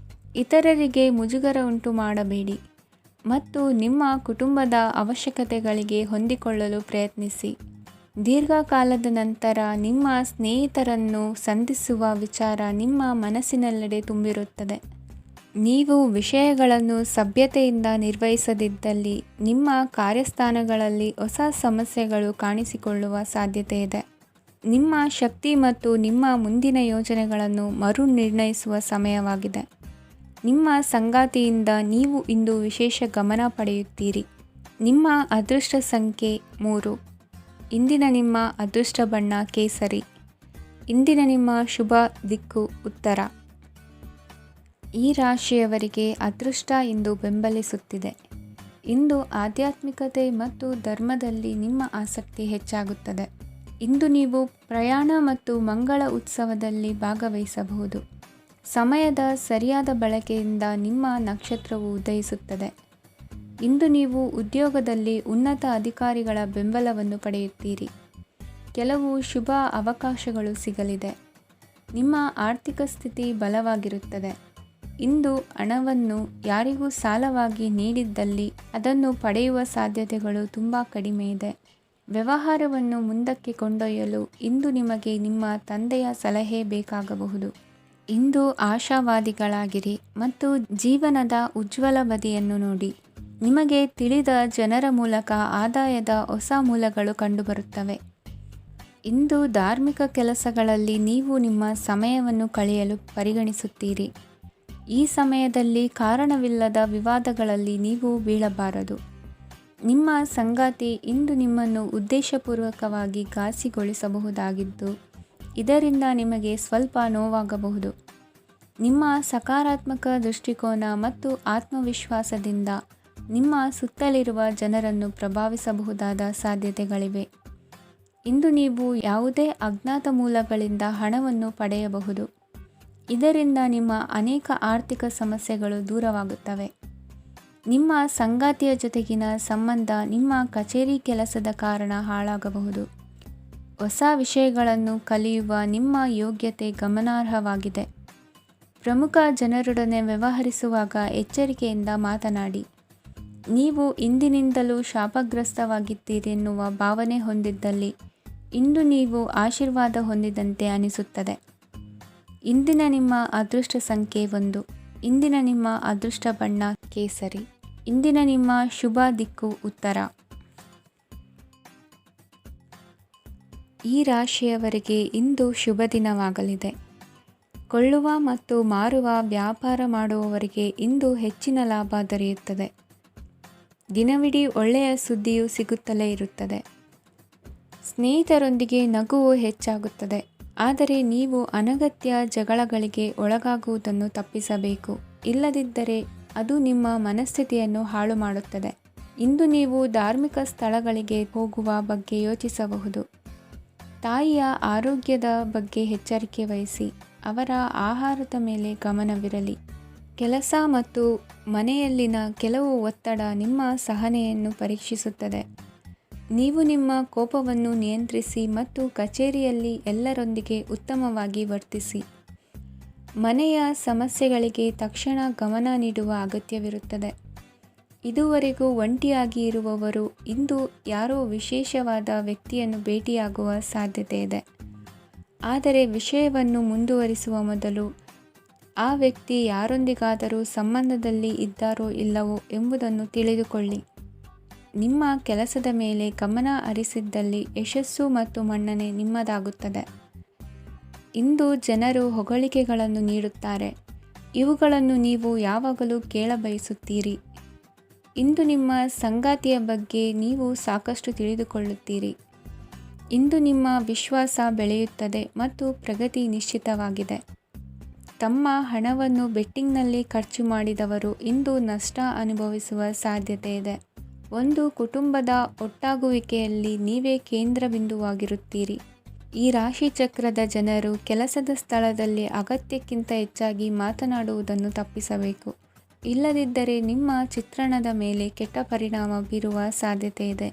ಇತರರಿಗೆ ಮುಜುಗರ ಉಂಟು ಮಾಡಬೇಡಿ ಮತ್ತು ನಿಮ್ಮ ಕುಟುಂಬದ ಅವಶ್ಯಕತೆಗಳಿಗೆ ಹೊಂದಿಕೊಳ್ಳಲು ಪ್ರಯತ್ನಿಸಿ. ದೀರ್ಘಕಾಲದ ನಂತರ ನಿಮ್ಮ ಸ್ನೇಹಿತರನ್ನು ಸಂಧಿಸುವ ವಿಚಾರ ನಿಮ್ಮ ಮನಸ್ಸಿನೆಲ್ಲೆಡೆ ತುಂಬಿರುತ್ತದೆ. ನೀವು ವಿಷಯಗಳನ್ನು ಸಭ್ಯತೆಯಿಂದ ನಿರ್ವಹಿಸದಿದ್ದಲ್ಲಿ ನಿಮ್ಮ ಕಾರ್ಯಸ್ಥಾನಗಳಲ್ಲಿ ಹೊಸ ಸಮಸ್ಯೆಗಳು ಕಾಣಿಸಿಕೊಳ್ಳುವ ಸಾಧ್ಯತೆ ಇದೆ. ನಿಮ್ಮ ಶಕ್ತಿ ಮತ್ತು ನಿಮ್ಮ ಮುಂದಿನ ಯೋಜನೆಗಳನ್ನು ಮರು ನಿರ್ಣಯಿಸುವ ಸಮಯವಾಗಿದೆ. ನಿಮ್ಮ ಸಂಗಾತಿಯಿಂದ ನೀವು ಇಂದು ವಿಶೇಷ ಗಮನ ಪಡೆಯುತ್ತೀರಿ. ನಿಮ್ಮ ಅದೃಷ್ಟ ಸಂಖ್ಯೆ 3. ಇಂದಿನ ನಿಮ್ಮ ಅದೃಷ್ಟ ಬಣ್ಣ ಕೇಸರಿ. ಇಂದಿನ ನಿಮ್ಮ ಶುಭ ದಿಕ್ಕು ಉತ್ತರ. ಈ ರಾಶಿಯವರಿಗೆ ಅದೃಷ್ಟ ಇಂದು ಬೆಂಬಲಿಸುತ್ತಿದೆ. ಇಂದು ಆಧ್ಯಾತ್ಮಿಕತೆ ಮತ್ತು ಧರ್ಮದಲ್ಲಿ ನಿಮ್ಮ ಆಸಕ್ತಿ ಹೆಚ್ಚಾಗುತ್ತದೆ. ಇಂದು ನೀವು ಪ್ರಯಾಣ ಮತ್ತು ಮಂಗಳ ಉತ್ಸವದಲ್ಲಿ ಭಾಗವಹಿಸಬಹುದು. ಸಮಯದ ಸರಿಯಾದ ಬಳಕೆಯಿಂದ ನಿಮ್ಮ ನಕ್ಷತ್ರವು ಉದಯಿಸುತ್ತದೆ. ಇಂದು ನೀವು ಉದ್ಯೋಗದಲ್ಲಿ ಉನ್ನತ ಅಧಿಕಾರಿಗಳ ಬೆಂಬಲವನ್ನು ಪಡೆಯುತ್ತೀರಿ. ಕೆಲವು ಶುಭ ಅವಕಾಶಗಳು ಸಿಗಲಿದೆ. ನಿಮ್ಮ ಆರ್ಥಿಕ ಸ್ಥಿತಿ ಬಲವಾಗಿರುತ್ತದೆ. ಇಂದು ಹಣವನ್ನು ಯಾರಿಗೂ ಸಾಲವಾಗಿ ನೀಡಿದ್ದಲ್ಲಿ ಅದನ್ನು ಪಡೆಯುವ ಸಾಧ್ಯತೆಗಳು ತುಂಬ ಕಡಿಮೆ ಇದೆ. ವ್ಯವಹಾರವನ್ನು ಮುಂದಕ್ಕೆ ಕೊಂಡೊಯ್ಯಲು ಇಂದು ನಿಮಗೆ ನಿಮ್ಮ ತಂದೆಯ ಸಲಹೆ ಬೇಕಾಗಬಹುದು. ಇಂದು ಆಶಾವಾದಿಗಳಾಗಿರಿ ಮತ್ತು ಜೀವನದ ಉಜ್ವಲ ಬದಿಯನ್ನು ನೋಡಿ. ನಿಮಗೆ ತಿಳಿದ ಜನರ ಮೂಲಕ ಆದಾಯದ ಹೊಸ ಮೂಲಗಳು ಕಂಡುಬರುತ್ತವೆ. ಇಂದು ಧಾರ್ಮಿಕ ಕೆಲಸಗಳಲ್ಲಿ ನೀವು ನಿಮ್ಮ ಸಮಯವನ್ನು ಕಳೆಯಲು ಪರಿಗಣಿಸುತ್ತೀರಿ. ಈ ಸಮಯದಲ್ಲಿ ಕಾರಣವಿಲ್ಲದ ವಿವಾದಗಳಲ್ಲಿ ನೀವು ಬೀಳಬಾರದು. ನಿಮ್ಮ ಸಂಗಾತಿ ಇಂದು ನಿಮ್ಮನ್ನು ಉದ್ದೇಶಪೂರ್ವಕವಾಗಿ ಘಾಸಿಗೊಳಿಸಬಹುದಾಗಿದ್ದು ಇದರಿಂದ ನಿಮಗೆ ಸ್ವಲ್ಪ ನೋವಾಗಬಹುದು. ನಿಮ್ಮ ಸಕಾರಾತ್ಮಕ ದೃಷ್ಟಿಕೋನ ಮತ್ತು ಆತ್ಮವಿಶ್ವಾಸದಿಂದ ನಿಮ್ಮ ಸುತ್ತಲಿರುವ ಜನರನ್ನು ಪ್ರಭಾವಿಸಬಹುದಾದ ಸಾಧ್ಯತೆಗಳಿವೆ. ಇಂದು ನೀವು ಯಾವುದೇ ಅಜ್ಞಾತ ಮೂಲಗಳಿಂದ ಹಣವನ್ನು ಪಡೆಯಬಹುದು. ಇದರಿಂದ ನಿಮ್ಮ ಅನೇಕ ಆರ್ಥಿಕ ಸಮಸ್ಯೆಗಳು ದೂರವಾಗುತ್ತವೆ. ನಿಮ್ಮ ಸಂಗಾತಿಯ ಜೊತೆಗಿನ ಸಂಬಂಧ ನಿಮ್ಮ ಕಚೇರಿ ಕೆಲಸದ ಕಾರಣ ಹಾಳಾಗಬಹುದು. ಹೊಸ ವಿಷಯಗಳನ್ನು ಕಲಿಯುವ ನಿಮ್ಮ ಯೋಗ್ಯತೆ ಗಮನಾರ್ಹವಾಗಿದೆ. ಪ್ರಮುಖ ಜನರೊಡನೆ ವ್ಯವಹರಿಸುವಾಗ ಎಚ್ಚರಿಕೆಯಿಂದ ಮಾತನಾಡಿ. ನೀವು ಇಂದಿನಿಂದಲೂ ಶಾಪಗ್ರಸ್ತವಾಗಿದ್ದೀರೆನ್ನುವ ಭಾವನೆ ಹೊಂದಿದ್ದಲ್ಲಿ ಇಂದು ನೀವು ಆಶೀರ್ವಾದ ಹೊಂದಿದಂತೆ ಅನಿಸುತ್ತದೆ. ಇಂದಿನ ನಿಮ್ಮ ಅದೃಷ್ಟ ಸಂಖ್ಯೆ 1. ಇಂದಿನ ನಿಮ್ಮ ಅದೃಷ್ಟ ಬಣ್ಣ ಕೇಸರಿ. ಇಂದಿನ ನಿಮ್ಮ ಶುಭ ದಿಕ್ಕು ಉತ್ತರ. ಈ ರಾಶಿಯವರಿಗೆ ಇಂದು ಶುಭ ದಿನವಾಗಲಿದೆ. ಕೊಳ್ಳುವ ಮತ್ತು ಮಾರುವ ವ್ಯಾಪಾರ ಮಾಡುವವರಿಗೆ ಇಂದು ಹೆಚ್ಚಿನ ಲಾಭ ದೊರೆಯುತ್ತದೆ. ದಿನವಿಡೀ ಒಳ್ಳೆಯ ಸುದ್ದಿಯು ಸಿಗುತ್ತಲೇ ಇರುತ್ತದೆ. ಸ್ನೇಹಿತರೊಂದಿಗೆ ನಗುವು ಹೆಚ್ಚಾಗುತ್ತದೆ. ಆದರೆ ನೀವು ಅನಗತ್ಯ ಜಗಳಗಳಿಗೆ ಒಳಗಾಗುವುದನ್ನು ತಪ್ಪಿಸಬೇಕು. ಇಲ್ಲದಿದ್ದರೆ ಅದು ನಿಮ್ಮ ಮನಸ್ಥಿತಿಯನ್ನು ಹಾಳು ಮಾಡುತ್ತದೆ. ಇಂದು ನೀವು ಧಾರ್ಮಿಕ ಸ್ಥಳಗಳಿಗೆ ಹೋಗುವ ಬಗ್ಗೆ ಯೋಚಿಸಬಹುದು. ತಾಯಿಯ ಆರೋಗ್ಯದ ಬಗ್ಗೆ ಎಚ್ಚರಿಕೆ ವಹಿಸಿ. ಅವರ ಆಹಾರದ ಮೇಲೆ ಗಮನವಿರಲಿ. ಕೆಲಸ ಮತ್ತು ಮನೆಯಲ್ಲಿನ ಕೆಲವು ಒತ್ತಡ ನಿಮ್ಮ ಸಹನೆಯನ್ನು ಪರೀಕ್ಷಿಸುತ್ತದೆ. ನೀವು ನಿಮ್ಮ ಕೋಪವನ್ನು ನಿಯಂತ್ರಿಸಿ ಮತ್ತು ಕಚೇರಿಯಲ್ಲಿ ಎಲ್ಲರೊಂದಿಗೆ ಉತ್ತಮವಾಗಿ ವರ್ತಿಸಿ. ಮನೆಯ ಸಮಸ್ಯೆಗಳಿಗೆ ತಕ್ಷಣ ಗಮನ ನೀಡುವ ಅಗತ್ಯವಿರುತ್ತದೆ. ಇದುವರೆಗೂ ಒಂಟಿಯಾಗಿ ಇರುವವರು ಇಂದು ಯಾರೋ ವಿಶೇಷವಾದ ವ್ಯಕ್ತಿಯನ್ನು ಭೇಟಿಯಾಗುವ ಸಾಧ್ಯತೆ ಇದೆ. ಆದರೆ ವಿಷಯವನ್ನು ಮುಂದುವರಿಸುವ ಮೊದಲು ಆ ವ್ಯಕ್ತಿ ಯಾರೊಂದಿಗಾದರೂ ಸಂಬಂಧದಲ್ಲಿ ಇದ್ದಾರೋ ಇಲ್ಲವೋ ಎಂಬುದನ್ನು ತಿಳಿದುಕೊಳ್ಳಿ. ನಿಮ್ಮ ಕೆಲಸದ ಮೇಲೆ ಗಮನ ಹರಿಸಿದ್ದಲ್ಲಿ ಯಶಸ್ಸು ಮತ್ತು ಮನ್ನಣೆ ನಿಮ್ಮದಾಗುತ್ತದೆ. ಇಂದು ಜನರು ಹೊಗಳಿಕೆಗಳನ್ನು ನೀಡುತ್ತಾರೆ. ಇವುಗಳನ್ನು ನೀವು ಯಾವಾಗಲೂ ಕೇಳಬಯಸುತ್ತೀರಿ. ಇಂದು ನಿಮ್ಮ ಸಂಗಾತಿಯ ಬಗ್ಗೆ ನೀವು ಸಾಕಷ್ಟು ತಿಳಿದುಕೊಳ್ಳುತ್ತೀರಿ. ಇಂದು ನಿಮ್ಮ ವಿಶ್ವಾಸ ಬೆಳೆಯುತ್ತದೆ ಮತ್ತು ಪ್ರಗತಿ ನಿಶ್ಚಿತವಾಗಿದೆ. ತಮ್ಮ ಹಣವನ್ನು ಬೆಟ್ಟಿಂಗ್ನಲ್ಲಿ ಖರ್ಚು ಮಾಡಿದವರು ಇಂದು ನಷ್ಟ ಅನುಭವಿಸುವ ಸಾಧ್ಯತೆ ಇದೆ. ಒಂದು ಕುಟುಂಬದ ಒಟ್ಟಾಗುವಿಕೆಯಲ್ಲಿ ನೀವೇ ಕೇಂದ್ರ ಬಿಂದುವಾಗಿರುತ್ತೀರಿ. ಈ ರಾಶಿ ಚಕ್ರದ ಜನರು ಕೆಲಸದ ಸ್ಥಳದಲ್ಲಿ ಅಗತ್ಯಕ್ಕಿಂತ ಹೆಚ್ಚಾಗಿ ಮಾತನಾಡುವುದನ್ನು ತಪ್ಪಿಸಬೇಕು. ಇಲ್ಲದಿದ್ದರೆ ನಿಮ್ಮ ಚಿತ್ರಣದ ಮೇಲೆ ಕೆಟ್ಟ ಪರಿಣಾಮ ಬೀರುವ ಸಾಧ್ಯತೆ ಇದೆ.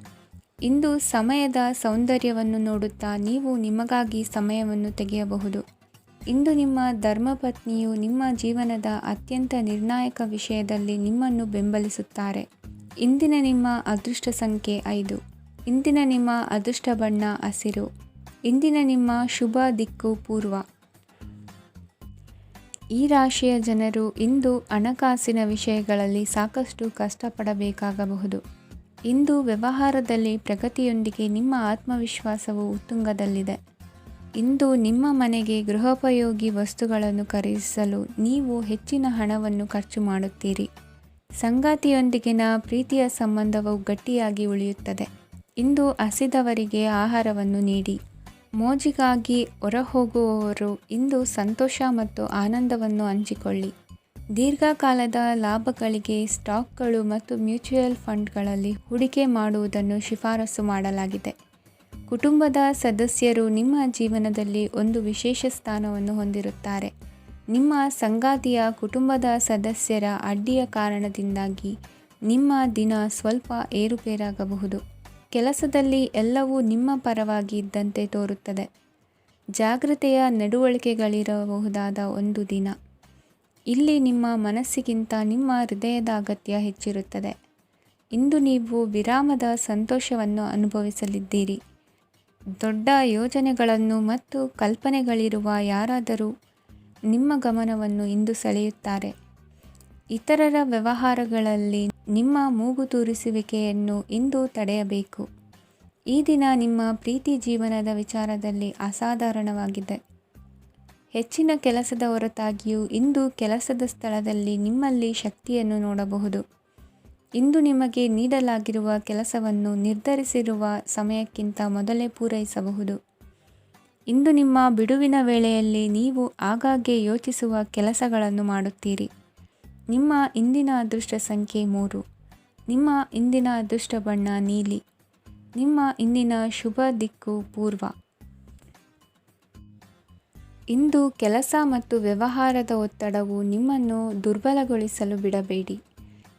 ಇಂದು ಸಮಯದ ಸೌಂದರ್ಯವನ್ನು ನೋಡುತ್ತಾ ನೀವು ನಿಮಗಾಗಿ ಸಮಯವನ್ನು ತೆಗೆಯಬಹುದು. ಇಂದು ನಿಮ್ಮ ಧರ್ಮಪತ್ನಿಯು ನಿಮ್ಮ ಜೀವನದ ಅತ್ಯಂತ ನಿರ್ಣಾಯಕ ವಿಷಯದಲ್ಲಿ ನಿಮ್ಮನ್ನು ಬೆಂಬಲಿಸುತ್ತಾರೆ. ಇಂದಿನ ನಿಮ್ಮ ಅದೃಷ್ಟ ಸಂಖ್ಯೆ 5. ಇಂದಿನ ನಿಮ್ಮ ಅದೃಷ್ಟ ಬಣ್ಣ ಹಸಿರು. ಇಂದಿನ ನಿಮ್ಮ ಶುಭ ದಿಕ್ಕು ಪೂರ್ವ. ಈ ರಾಶಿಯ ಜನರು ಇಂದು ಹಣಕಾಸಿನ ವಿಷಯಗಳಲ್ಲಿ ಸಾಕಷ್ಟು ಕಷ್ಟಪಡಬೇಕಾಗಬಹುದು. ಇಂದು ವ್ಯವಹಾರದಲ್ಲಿ ಪ್ರಗತಿಯೊಂದಿಗೆ ನಿಮ್ಮ ಆತ್ಮವಿಶ್ವಾಸವು ಉತ್ತುಂಗದಲ್ಲಿದೆ. ಇಂದು ನಿಮ್ಮ ಮನೆಗೆ ಗೃಹೋಪಯೋಗಿ ವಸ್ತುಗಳನ್ನು ಖರೀದಿಸಲು ನೀವು ಹೆಚ್ಚಿನ ಹಣವನ್ನು ಖರ್ಚು ಮಾಡುತ್ತೀರಿ. ಸಂಗಾತಿಯೊಂದಿಗಿನ ಪ್ರೀತಿಯ ಸಂಬಂಧವು ಗಟ್ಟಿಯಾಗಿ ಉಳಿಯುತ್ತದೆ. ಇಂದು ಹಸಿದವರಿಗೆ ಆಹಾರವನ್ನು ನೀಡಿ. ಮೋಜಿಗಾಗಿ ಹೊರಹೋಗುವವರು ಇಂದು ಸಂತೋಷ ಮತ್ತು ಆನಂದವನ್ನು ಹಂಚಿಕೊಳ್ಳಿ. ದೀರ್ಘಕಾಲದ ಲಾಭಗಳಿಗೆ ಸ್ಟಾಕ್ಗಳು ಮತ್ತು ಮ್ಯೂಚುವಲ್ ಫಂಡ್ಗಳಲ್ಲಿ ಹೂಡಿಕೆ ಮಾಡುವುದನ್ನು ಶಿಫಾರಸು ಮಾಡಲಾಗಿದೆ. ಕುಟುಂಬದ ಸದಸ್ಯರು ನಿಮ್ಮ ಜೀವನದಲ್ಲಿ ಒಂದು ವಿಶೇಷ ಸ್ಥಾನವನ್ನು ಹೊಂದಿರುತ್ತಾರೆ. ನಿಮ್ಮ ಸಂಗಾತಿಯ ಕುಟುಂಬದ ಸದಸ್ಯರ ಅಡ್ಡಿಯ ಕಾರಣದಿಂದಾಗಿ ನಿಮ್ಮ ದಿನ ಸ್ವಲ್ಪ ಏರುಪೇರಾಗಬಹುದು. ಕೆಲಸದಲ್ಲಿ ಎಲ್ಲವೂ ನಿಮ್ಮ ಪರವಾಗಿ ಇದ್ದಂತೆ ತೋರುತ್ತದೆ. ಜಾಗ್ರತೆಯ ನಡವಳಿಕೆಗಳಿರಬಹುದಾದ ಒಂದು ದಿನ. ಇಲ್ಲಿ ನಿಮ್ಮ ಮನಸ್ಸಿಗಿಂತ ನಿಮ್ಮ ಹೃದಯದ ಅಗತ್ಯ ಹೆಚ್ಚಿರುತ್ತದೆ. ಇಂದು ನೀವು ವಿರಾಮದ ಸಂತೋಷವನ್ನು ಅನುಭವಿಸಲಿದ್ದೀರಿ. ದೊಡ್ಡ ಯೋಜನೆಗಳನ್ನು ಮತ್ತು ಕಲ್ಪನೆಗಳಿರುವ ಯಾರಾದರೂ ನಿಮ್ಮ ಗಮನವನ್ನು ಇಂದು ಸೆಳೆಯುತ್ತಾರೆ. ಇತರರ ವ್ಯವಹಾರಗಳಲ್ಲಿ ನಿಮ್ಮ ಮೂಗು ತೂರಿಸುವಿಕೆಯನ್ನು ಇಂದು ತಡೆಯಬೇಕು. ಈ ದಿನ ನಿಮ್ಮ ಪ್ರೀತಿ ಜೀವನದ ವಿಚಾರದಲ್ಲಿ ಅಸಾಧಾರಣವಾಗಿದೆ. ಹೆಚ್ಚಿನ ಕೆಲಸದ ಹೊರತಾಗಿಯೂ ಇಂದು ಕೆಲಸದ ಸ್ಥಳದಲ್ಲಿ ನಿಮ್ಮಲ್ಲಿ ಶಕ್ತಿಯನ್ನು ನೋಡಬಹುದು. ಇಂದು ನಿಮಗೆ ನೀಡಲಾಗಿರುವ ಕೆಲಸವನ್ನು ನಿರ್ಧರಿಸಿರುವ ಸಮಯಕ್ಕಿಂತ ಮೊದಲೇ ಪೂರೈಸಬಹುದು. ಇಂದು ನಿಮ್ಮ ಬಿಡುವಿನ ವೇಳೆಯಲ್ಲಿ ನೀವು ಆಗಾಗ್ಗೆ ಯೋಚಿಸುವ ಕೆಲಸಗಳನ್ನು ಮಾಡುತ್ತೀರಿ. ನಿಮ್ಮ ಇಂದಿನ ಅದೃಷ್ಟ ಸಂಖ್ಯೆ 3. ನಿಮ್ಮ ಇಂದಿನ ಅದೃಷ್ಟ ಬಣ್ಣ ನೀಲಿ. ನಿಮ್ಮ ಇಂದಿನ ಶುಭ ದಿಕ್ಕು ಪೂರ್ವ. ಇಂದು ಕೆಲಸ ಮತ್ತು ವ್ಯವಹಾರದ ಒತ್ತಡವು ನಿಮ್ಮನ್ನು ದುರ್ಬಲಗೊಳಿಸಲು ಬಿಡಬೇಡಿ.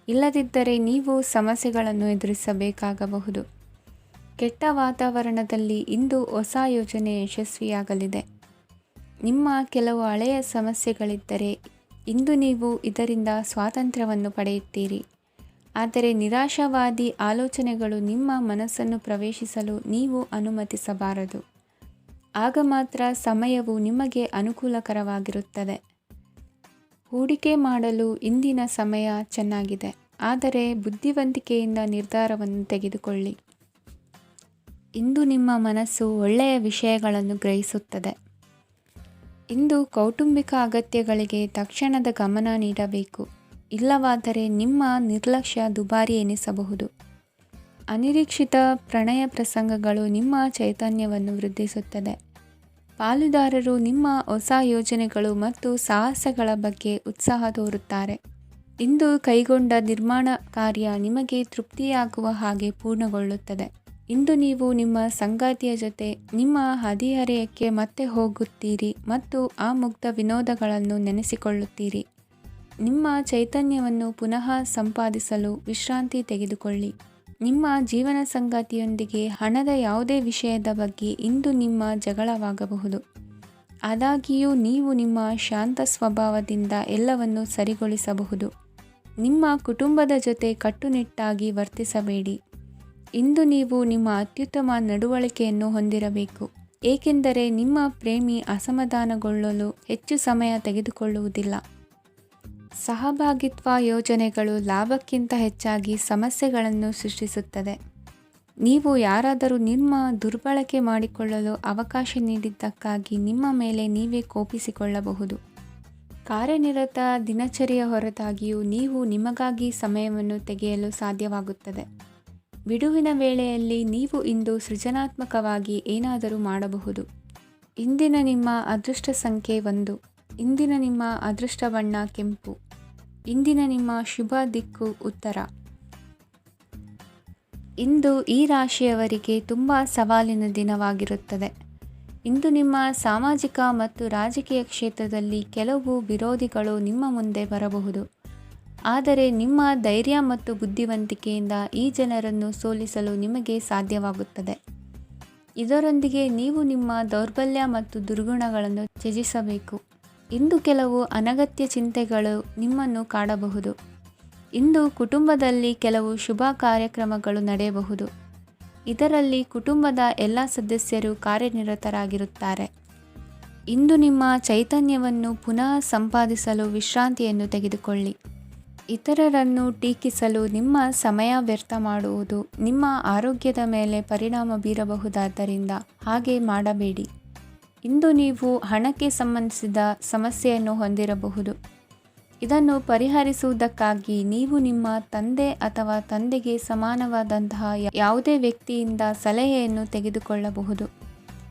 ಇಲ್ಲದಿದ್ದರೆ ನೀವು ಸಮಸ್ಯೆಗಳನ್ನು ಎದುರಿಸಬೇಕಾಗಬಹುದು. ಕೆಟ್ಟ ವಾತಾವರಣದಲ್ಲಿ ಇಂದು ಹೊಸ ಯೋಜನೆ ಯಶಸ್ವಿಯಾಗಲಿದೆ. ನಿಮ್ಮ ಕೆಲವು ಹಳೆಯ ಸಮಸ್ಯೆಗಳಿದ್ದರೆ ಇಂದು ನೀವು ಇದರಿಂದ ಸ್ವಾತಂತ್ರ್ಯವನ್ನು ಪಡೆಯುತ್ತೀರಿ. ಆದರೆ ನಿರಾಶಾವಾದಿ ಆಲೋಚನೆಗಳು ನಿಮ್ಮ ಮನಸ್ಸನ್ನು ಪ್ರವೇಶಿಸಲು ನೀವು ಅನುಮತಿಸಬಾರದು. ಆಗ ಮಾತ್ರ ಸಮಯವು ನಿಮಗೆ ಅನುಕೂಲಕರವಾಗಿರುತ್ತದೆ. ಹೂಡಿಕೆ ಮಾಡಲು ಇಂದಿನ ಸಮಯ ಚೆನ್ನಾಗಿದೆ, ಆದರೆ ಬುದ್ಧಿವಂತಿಕೆಯಿಂದ ನಿರ್ಧಾರವನ್ನು ತೆಗೆದುಕೊಳ್ಳಿ. ಇಂದು ನಿಮ್ಮ ಮನಸ್ಸು ಒಳ್ಳೆಯ ವಿಷಯಗಳನ್ನು ಗ್ರಹಿಸುತ್ತದೆ. ಇಂದು ಕೌಟುಂಬಿಕ ಅಗತ್ಯಗಳಿಗೆ ತಕ್ಷಣದ ಗಮನ ನೀಡಬೇಕು. ಇಲ್ಲವಾದರೆ ನಿಮ್ಮ ನಿರ್ಲಕ್ಷ್ಯ ದುಬಾರಿ ಎನಿಸಬಹುದು. ಅನಿರೀಕ್ಷಿತ ಪ್ರಣಯ ಪ್ರಸಂಗಗಳು ನಿಮ್ಮ ಚೈತನ್ಯವನ್ನು ವೃದ್ಧಿಸುತ್ತದೆ. ಪಾಲುದಾರರು ನಿಮ್ಮ ಹೊಸ ಯೋಜನೆಗಳು ಮತ್ತು ಸಾಹಸಗಳ ಬಗ್ಗೆ ಉತ್ಸಾಹ ತೋರುತ್ತಾರೆ. ಇಂದು ಕೈಗೊಂಡ ನಿರ್ಮಾಣ ಕಾರ್ಯ ನಿಮಗೆ ತೃಪ್ತಿಯಾಗುವ ಹಾಗೆ ಪೂರ್ಣಗೊಳ್ಳುತ್ತದೆ. ಇಂದು ನೀವು ನಿಮ್ಮ ಸಂಗಾತಿಯ ಜೊತೆ ನಿಮ್ಮ ಹದಿಹರೆಯಕ್ಕೆ ಮತ್ತೆ ಹೋಗುತ್ತೀರಿ ಮತ್ತು ಆ ಮುಗ್ಧ ವಿನೋದಗಳನ್ನು ನೆನೆಸಿಕೊಳ್ಳುತ್ತೀರಿ. ನಿಮ್ಮ ಚೈತನ್ಯವನ್ನು ಪುನಃ ಸಂಪಾದಿಸಲು ವಿಶ್ರಾಂತಿ ತೆಗೆದುಕೊಳ್ಳಿ. ನಿಮ್ಮ ಜೀವನ ಸಂಗಾತಿಯೊಂದಿಗೆ ಹಣದ ಯಾವುದೇ ವಿಷಯದ ಬಗ್ಗೆ ಇಂದು ನಿಮ್ಮ ಜಗಳವಾಗಬಹುದು. ಆದಾಗ್ಯೂ ನೀವು ನಿಮ್ಮ ಶಾಂತ ಸ್ವಭಾವದಿಂದ ಎಲ್ಲವನ್ನು ಸರಿಗೊಳಿಸಬಹುದು. ನಿಮ್ಮ ಕುಟುಂಬದ ಜೊತೆ ಕಟ್ಟುನಿಟ್ಟಾಗಿ ವರ್ತಿಸಬೇಡಿ. ಇಂದು ನೀವು ನಿಮ್ಮ ಅತ್ಯುತ್ತಮ ನಡವಳಿಕೆಯನ್ನು ಹೊಂದಿರಬೇಕು, ಏಕೆಂದರೆ ನಿಮ್ಮ ಪ್ರೇಮಿ ಅಸಮಾಧಾನಗೊಳ್ಳಲು ಹೆಚ್ಚು ಸಮಯ ತೆಗೆದುಕೊಳ್ಳುವುದಿಲ್ಲ. ಸಹಭಾಗಿತ್ವ ಯೋಜನೆಗಳು ಲಾಭಕ್ಕಿಂತ ಹೆಚ್ಚಾಗಿ ಸಮಸ್ಯೆಗಳನ್ನು ಸೃಷ್ಟಿಸುತ್ತದೆ. ನೀವು ಯಾರಾದರೂ ನಿಮ್ಮ ದುರ್ಬಳಕೆ ಮಾಡಿಕೊಳ್ಳಲು ಅವಕಾಶ ನೀಡಿದ್ದಕ್ಕಾಗಿ ನಿಮ್ಮ ಮೇಲೆ ನೀವೇ ಕೋಪಿಸಿಕೊಳ್ಳಬಹುದು. ಕಾರ್ಯನಿರತ ದಿನಚರಿಯ ಹೊರತಾಗಿಯೂ ನೀವು ನಿಮಗಾಗಿ ಸಮಯವನ್ನು ತೆಗೆಯಲು ಸಾಧ್ಯವಾಗುತ್ತದೆ. ಬಿಡುವಿನ ವೇಳೆಯಲ್ಲಿ ನೀವು ಇಂದು ಸೃಜನಾತ್ಮಕವಾಗಿ ಏನಾದರೂ ಮಾಡಬಹುದು. ಇಂದಿನ ನಿಮ್ಮ ಅದೃಷ್ಟ ಸಂಖ್ಯೆ 1. ಇಂದಿನ ನಿಮ್ಮ ಅದೃಷ್ಟ ಬಣ್ಣ ಕೆಂಪು. ಇಂದಿನ ನಿಮ್ಮ ಶುಭ ದಿಕ್ಕು ಉತ್ತರ. ಇಂದು ಈ ರಾಶಿಯವರಿಗೆ ತುಂಬ ಸವಾಲಿನ ದಿನವಾಗಿರುತ್ತದೆ. ಇಂದು ನಿಮ್ಮ ಸಾಮಾಜಿಕ ಮತ್ತು ರಾಜಕೀಯ ಕ್ಷೇತ್ರದಲ್ಲಿ ಕೆಲವು ವಿರೋಧಿಗಳು ನಿಮ್ಮ ಮುಂದೆ ಬರಬಹುದು. ಆದರೆ ನಿಮ್ಮ ಧೈರ್ಯ ಮತ್ತು ಬುದ್ಧಿವಂತಿಕೆಯಿಂದ ಈ ಜನರನ್ನು ಸೋಲಿಸಲು ನಿಮಗೆ ಸಾಧ್ಯವಾಗುತ್ತದೆ. ಇದರೊಂದಿಗೆ ನೀವು ನಿಮ್ಮ ದೌರ್ಬಲ್ಯ ಮತ್ತು ದುರ್ಗುಣಗಳನ್ನು ತ್ಯಜಿಸಬೇಕು. ಇಂದು ಕೆಲವು ಅನಗತ್ಯ ಚಿಂತೆಗಳು ನಿಮ್ಮನ್ನು ಕಾಡಬಹುದು. ಇಂದು ಕುಟುಂಬದಲ್ಲಿ ಕೆಲವು ಶುಭ ಕಾರ್ಯಕ್ರಮಗಳು ನಡೆಯಬಹುದು. ಇದರಲ್ಲಿ ಕುಟುಂಬದ ಎಲ್ಲ ಸದಸ್ಯರು ಕಾರ್ಯನಿರತರಾಗಿರುತ್ತಾರೆ. ಇಂದು ನಿಮ್ಮ ಚೈತನ್ಯವನ್ನು ಪುನಃ ಸಂಪಾದಿಸಲು ವಿಶ್ರಾಂತಿಯನ್ನು ತೆಗೆದುಕೊಳ್ಳಿ. ಇತರರನ್ನು ಟೀಕಿಸಲು ನಿಮ್ಮ ಸಮಯ ವ್ಯರ್ಥ ಮಾಡುವುದು ನಿಮ್ಮ ಆರೋಗ್ಯದ ಮೇಲೆ ಪರಿಣಾಮ ಬೀರಬಹುದಾದ್ದರಿಂದ ಹಾಗೆ ಮಾಡಬೇಡಿ. ಇಂದು ನೀವು ಹಣಕ್ಕೆ ಸಂಬಂಧಿಸಿದ ಸಮಸ್ಯೆಯನ್ನು ಹೊಂದಿರಬಹುದು. ಇದನ್ನು ಪರಿಹರಿಸುವುದಕ್ಕಾಗಿ ನೀವು ನಿಮ್ಮ ತಂದೆ ಅಥವಾ ತಂದೆಗೆ ಸಮಾನವಾದಂತಹ ಯಾವುದೇ ವ್ಯಕ್ತಿಯಿಂದ ಸಲಹೆಯನ್ನು ತೆಗೆದುಕೊಳ್ಳಬಹುದು.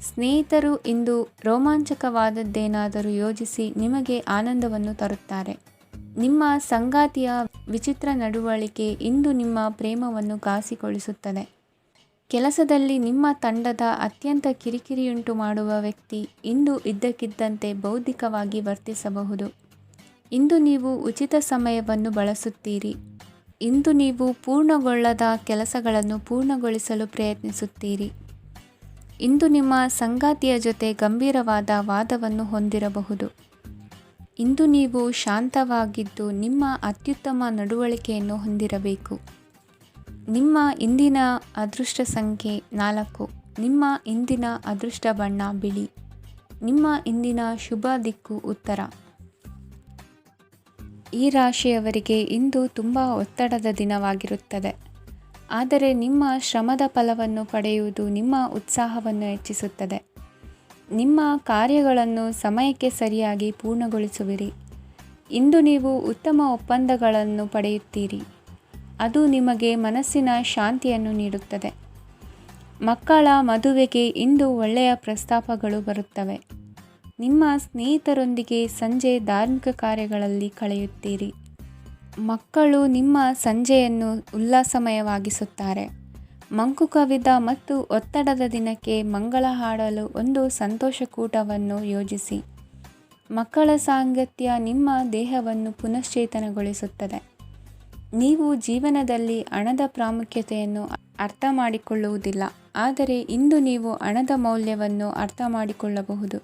ಸ್ನೇಹಿತರು ಇಂದು ರೋಮಾಂಚಕವಾದದ್ದೇನಾದರೂ ಯೋಜಿಸಿ ನಿಮಗೆ ಆನಂದವನ್ನು ತರುತ್ತಾರೆ. ನಿಮ್ಮ ಸಂಗಾತಿಯ ವಿಚಿತ್ರ ನಡವಳಿಕೆ ಇಂದು ನಿಮ್ಮ ಪ್ರೇಮವನ್ನು ಘಾಸಿಗೊಳಿಸುತ್ತದೆ. ಕೆಲಸದಲ್ಲಿ ನಿಮ್ಮ ತಂಡದ ಅತ್ಯಂತ ಕಿರಿಕಿರಿಯುಂಟು ಮಾಡುವ ವ್ಯಕ್ತಿ ಇಂದು ಇದ್ದಕ್ಕಿದ್ದಂತೆ ಬೌದ್ಧಿಕವಾಗಿ ವರ್ತಿಸಬಹುದು. ಇಂದು ನೀವು ಉಚಿತ ಸಮಯವನ್ನು ಬಳಸುತ್ತೀರಿ. ಇಂದು ನೀವು ಪೂರ್ಣಗೊಳ್ಳದ ಕೆಲಸಗಳನ್ನು ಪೂರ್ಣಗೊಳಿಸಲು ಪ್ರಯತ್ನಿಸುತ್ತೀರಿ. ಇಂದು ನಿಮ್ಮ ಸಂಗಾತಿಯ ಜೊತೆ ಗಂಭೀರವಾದ ವಾದವನ್ನು ಹೊಂದಿರಬಹುದು. ಇಂದು ನೀವು ಶಾಂತವಾಗಿದ್ದು ನಿಮ್ಮ ಅತ್ಯುತ್ತಮ ನಡವಳಿಕೆಯನ್ನು ಹೊಂದಿರಬೇಕು. ನಿಮ್ಮ ಇಂದಿನ ಅದೃಷ್ಟ ಸಂಖ್ಯೆ 4. ನಿಮ್ಮ ಇಂದಿನ ಅದೃಷ್ಟ ಬಣ್ಣ ಬಿಳಿ. ನಿಮ್ಮ ಇಂದಿನ ಶುಭ ದಿಕ್ಕು ಉತ್ತರ. ಈ ರಾಶಿಯವರಿಗೆ ಇಂದು ತುಂಬ ಒತ್ತಡದ ದಿನವಾಗಿರುತ್ತದೆ. ಆದರೆ ನಿಮ್ಮ ಶ್ರಮದ ಫಲವನ್ನು ಪಡೆಯುವುದು ನಿಮ್ಮ ಉತ್ಸಾಹವನ್ನು ಹೆಚ್ಚಿಸುತ್ತದೆ. ನಿಮ್ಮ ಕಾರ್ಯಗಳನ್ನು ಸಮಯಕ್ಕೆ ಸರಿಯಾಗಿ ಪೂರ್ಣಗೊಳಿಸುವಿರಿ. ಇಂದು ನೀವು ಉತ್ತಮ ಒಪ್ಪಂದಗಳನ್ನು ಪಡೆಯುತ್ತೀರಿ. ಅದು ನಿಮಗೆ ಮನಸ್ಸಿನ ಶಾಂತಿಯನ್ನು ನೀಡುತ್ತದೆ. ಮಕ್ಕಳ ಮದುವೆಗೆ ಇಂದು ಒಳ್ಳೆಯ ಪ್ರಸ್ತಾಪಗಳು ಬರುತ್ತವೆ. ನಿಮ್ಮ ಸ್ನೇಹಿತರೊಂದಿಗೆ ಸಂಜೆ ಧಾರ್ಮಿಕ ಕಾರ್ಯಗಳಲ್ಲಿ ಕಳೆಯುತ್ತೀರಿ. ಮಕ್ಕಳು ನಿಮ್ಮ ಸಂಜೆಯನ್ನು ಉಲ್ಲಾಸಮಯವಾಗಿಸುತ್ತಾರೆ. ಮಂಕು ಕವಿದ ಮತ್ತು ಒತ್ತಡದ ದಿನಕ್ಕೆ ಮಂಗಳ ಹಾಡಲು ಒಂದು ಸಂತೋಷಕೂಟವನ್ನು ಯೋಜಿಸಿ. ಮಕ್ಕಳ ಸಾಂಗತ್ಯ ನಿಮ್ಮ ದೇಹವನ್ನು ಪುನಶ್ಚೇತನಗೊಳಿಸುತ್ತದೆ. ನೀವು ಜೀವನದಲ್ಲಿ ಹಣದ ಪ್ರಾಮುಖ್ಯತೆಯನ್ನು ಅರ್ಥ ಮಾಡಿಕೊಳ್ಳುವುದಿಲ್ಲ, ಆದರೆ ಇಂದು ನೀವು ಹಣದ ಮೌಲ್ಯವನ್ನು ಅರ್ಥ ಮಾಡಿಕೊಳ್ಳಬಹುದು.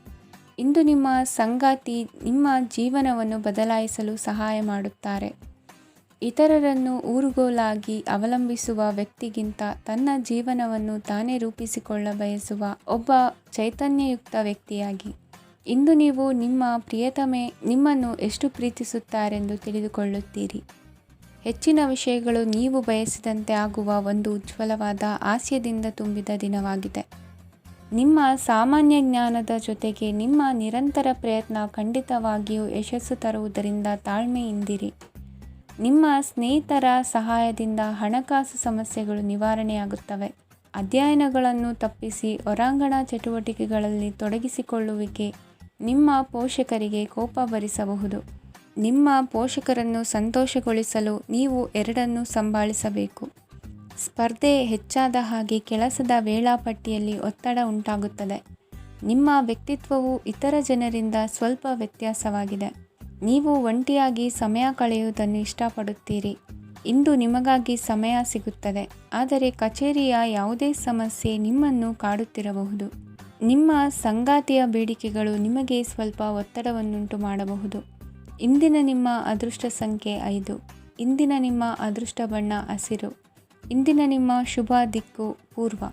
ಇಂದು ನಿಮ್ಮ ಸಂಗಾತಿ ನಿಮ್ಮ ಜೀವನವನ್ನು ಬದಲಾಯಿಸಲು ಸಹಾಯ ಮಾಡುತ್ತಾರೆ. ಇತರರನ್ನು ಊರುಗೋಲಾಗಿ ಅವಲಂಬಿಸುವ ವ್ಯಕ್ತಿಗಿಂತ ತನ್ನ ಜೀವನವನ್ನು ತಾನೇ ರೂಪಿಸಿಕೊಳ್ಳ ಬಯಸುವ ಒಬ್ಬ ಚೈತನ್ಯಯುಕ್ತ ವ್ಯಕ್ತಿಯಾಗಿ. ಇಂದು ನೀವು ನಿಮ್ಮ ಪ್ರಿಯತಮೆ ನಿಮ್ಮನ್ನು ಎಷ್ಟು ಪ್ರೀತಿಸುತ್ತಾರೆಂದು ತಿಳಿದುಕೊಳ್ಳುತ್ತೀರಿ. ಹೆಚ್ಚಿನ ವಿಷಯಗಳು ನೀವು ಬಯಸಿದಂತೆ ಆಗುವ ಒಂದು ಉಜ್ವಲವಾದ ಹಾಸ್ಯದಿಂದ ತುಂಬಿದ ದಿನವಾಗಿದೆ. ನಿಮ್ಮ ಸಾಮಾನ್ಯ ಜ್ಞಾನದ ಜೊತೆಗೆ ನಿಮ್ಮ ನಿರಂತರ ಪ್ರಯತ್ನ ಖಂಡಿತವಾಗಿಯೂ ಯಶಸ್ಸು ತರುವುದರಿಂದ ತಾಳ್ಮೆಯಿಂದಿರಿ. ನಿಮ್ಮ ಸ್ನೇಹಿತರ ಸಹಾಯದಿಂದ ಹಣಕಾಸು ಸಮಸ್ಯೆಗಳು ನಿವಾರಣೆಯಾಗುತ್ತವೆ. ಅಧ್ಯಯನಗಳನ್ನು ತಪ್ಪಿಸಿ ಹೊರಾಂಗಣ ಚಟುವಟಿಕೆಗಳಲ್ಲಿ ತೊಡಗಿಸಿಕೊಳ್ಳುವಿಕೆ ನಿಮ್ಮ ಪೋಷಕರಿಗೆ ಕೋಪ ಭರಿಸಬಹುದು. ನಿಮ್ಮ ಪೋಷಕರನ್ನು ಸಂತೋಷಗೊಳಿಸಲು ನೀವು ಎರಡನ್ನೂ ಸಂಭಾಳಿಸಬೇಕು. ಸ್ಪರ್ಧೆ ಹೆಚ್ಚಾದ ಹಾಗೆ ಕೆಲಸದ ವೇಳಾಪಟ್ಟಿಯಲ್ಲಿ ಒತ್ತಡ ಉಂಟಾಗುತ್ತದೆ. ನಿಮ್ಮ ವ್ಯಕ್ತಿತ್ವವು ಇತರ ಜನರಿಂದ ಸ್ವಲ್ಪ ವ್ಯತ್ಯಾಸವಾಗಿದೆ. ನೀವು ಒಂಟಿಯಾಗಿ ಸಮಯ ಕಳೆಯುವುದನ್ನು ಇಷ್ಟಪಡುತ್ತೀರಿ. ಇಂದು ನಿಮಗಾಗಿ ಸಮಯ ಸಿಗುತ್ತದೆ, ಆದರೆ ಕಚೇರಿಯ ಯಾವುದೇ ಸಮಸ್ಯೆ ನಿಮ್ಮನ್ನು ಕಾಡುತ್ತಿರಬಹುದು. ನಿಮ್ಮ ಸಂಗಾತಿಯ ಬೇಡಿಕೆಗಳು ನಿಮಗೆ ಸ್ವಲ್ಪ ಒತ್ತಡವನ್ನುಂಟು ಮಾಡಬಹುದು. ಇಂದಿನ ನಿಮ್ಮ ಅದೃಷ್ಟ ಸಂಖ್ಯೆ 5. ಇಂದಿನ ನಿಮ್ಮ ಅದೃಷ್ಟ ಬಣ್ಣ ಹಸಿರು. ಇಂದಿನ ನಿಮ್ಮ ಶುಭ ದಿಕ್ಕು ಪೂರ್ವ.